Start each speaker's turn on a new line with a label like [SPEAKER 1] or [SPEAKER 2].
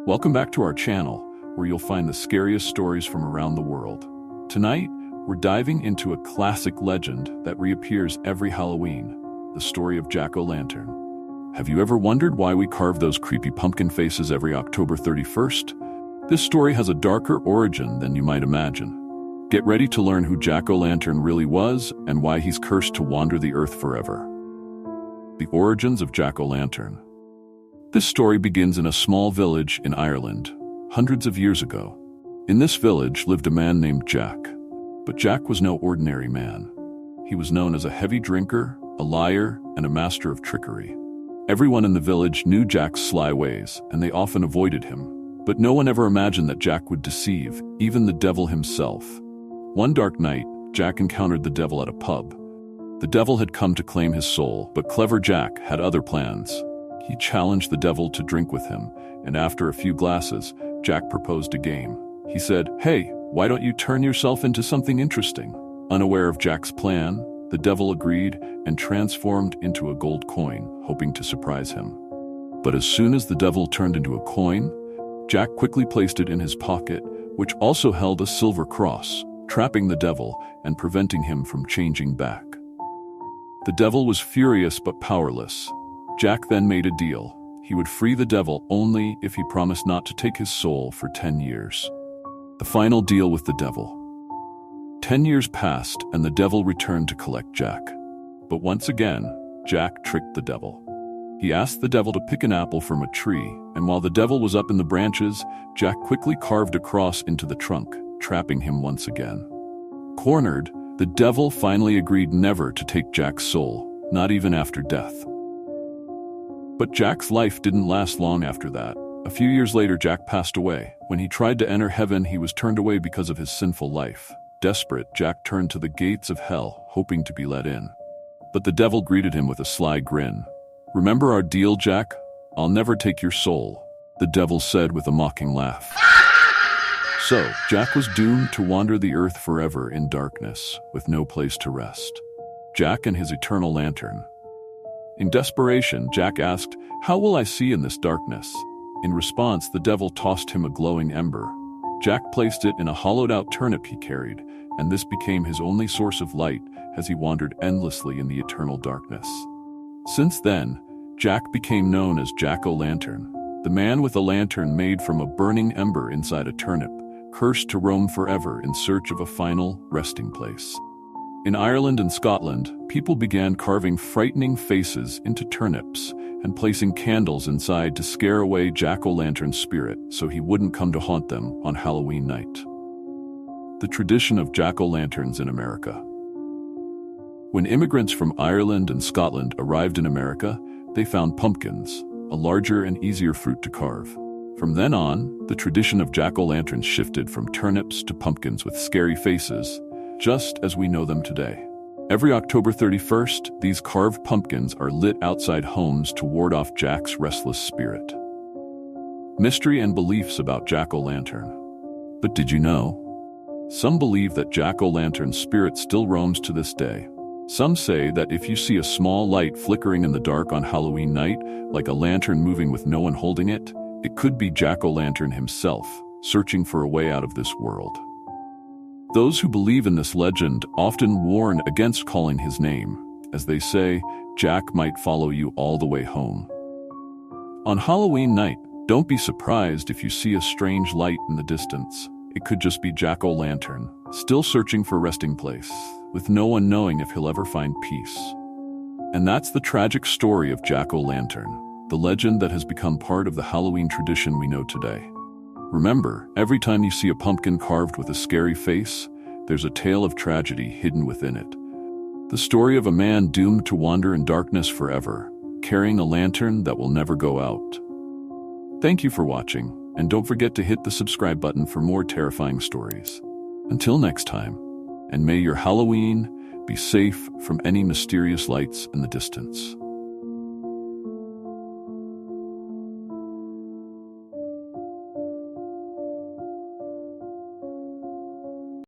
[SPEAKER 1] Welcome back to our channel, where you'll find the scariest stories from around the world. Tonight, we're diving into a classic legend that reappears every Halloween, the story of Jack-o'-lantern. Have you ever wondered why we carve those creepy pumpkin faces every October 31st? This story has a darker origin than you might imagine. Get ready to learn who Jack-o'-lantern really was and why he's cursed to wander the earth forever. The origins of Jack-o'-lantern. This story begins in a small village in Ireland, hundreds of years ago. In this village lived a man named Jack. But Jack was no ordinary man. He was known as a heavy drinker, a liar, and a master of trickery. Everyone in the village knew Jack's sly ways, and they often avoided him. But no one ever imagined that Jack would deceive, even the devil himself. One dark night, Jack encountered the devil at a pub. The devil had come to claim his soul, but clever Jack had other plans. He challenged the devil to drink with him, and after a few glasses, Jack proposed a game. He said, "Hey, why don't you turn yourself into something interesting?" Unaware of Jack's plan, the devil agreed and transformed into a gold coin, hoping to surprise him. But as soon as the devil turned into a coin, Jack quickly placed it in his pocket, which also held a silver cross, trapping the devil and preventing him from changing back. The devil was furious but powerless. Jack then made a deal. He would free the devil only if he promised not to take his soul for 10 years. The final deal with the devil. 10 years passed and the devil returned to collect Jack. But once again, Jack tricked the devil. He asked the devil to pick an apple from a tree, and while the devil was up in the branches, Jack quickly carved a cross into the trunk, trapping him once again. Cornered, the devil finally agreed never to take Jack's soul, not even after death. But Jack's life didn't last long after that. A few years later, Jack passed away. When he tried to enter heaven, he was turned away because of his sinful life. Desperate, Jack turned to the gates of hell, hoping to be let in. But the devil greeted him with a sly grin. "Remember our deal, Jack? I'll never take your soul," the devil said with a mocking laugh. So, Jack was doomed to wander the earth forever in darkness, with no place to rest. Jack and his eternal lantern. In desperation, Jack asked, "How will I see in this darkness?" In response, the devil tossed him a glowing ember. Jack placed it in a hollowed-out turnip he carried, and this became his only source of light as he wandered endlessly in the eternal darkness. Since then, Jack became known as Jack-o'-lantern, the man with a lantern made from a burning ember inside a turnip, cursed to roam forever in search of a final resting place. In Ireland and Scotland, people began carving frightening faces into turnips and placing candles inside to scare away Jack-o'-lantern's spirit so he wouldn't come to haunt them on Halloween night. The tradition of Jack-o'-lanterns in America. When immigrants from Ireland and Scotland arrived in America, they found pumpkins, a larger and easier fruit to carve. From then on, the tradition of Jack-o'-lanterns shifted from turnips to pumpkins with scary faces, just as we know them today. Every October 31st, these carved pumpkins are lit outside homes to ward off Jack's restless spirit. Mystery and beliefs about Jack-o'-lantern. But did you know? Some believe that Jack-o'-lantern's spirit still roams to this day. Some say that if you see a small light flickering in the dark on Halloween night, like a lantern moving with no one holding it, it could be Jack-o'-lantern himself, searching for a way out of this world. Those who believe in this legend often warn against calling his name, as they say, Jack might follow you all the way home. On Halloween night, don't be surprised if you see a strange light in the distance. It could just be Jack-o'-lantern, still searching for a resting place, with no one knowing if he'll ever find peace. And that's the tragic story of Jack-o'-lantern, the legend that has become part of the Halloween tradition we know today. Remember, every time you see a pumpkin carved with a scary face, there's a tale of tragedy hidden within it. The story of a man doomed to wander in darkness forever, carrying a lantern that will never go out. Thank you for watching, and don't forget to hit the subscribe button for more terrifying stories. Until next time, and may your Halloween be safe from any mysterious lights in the distance.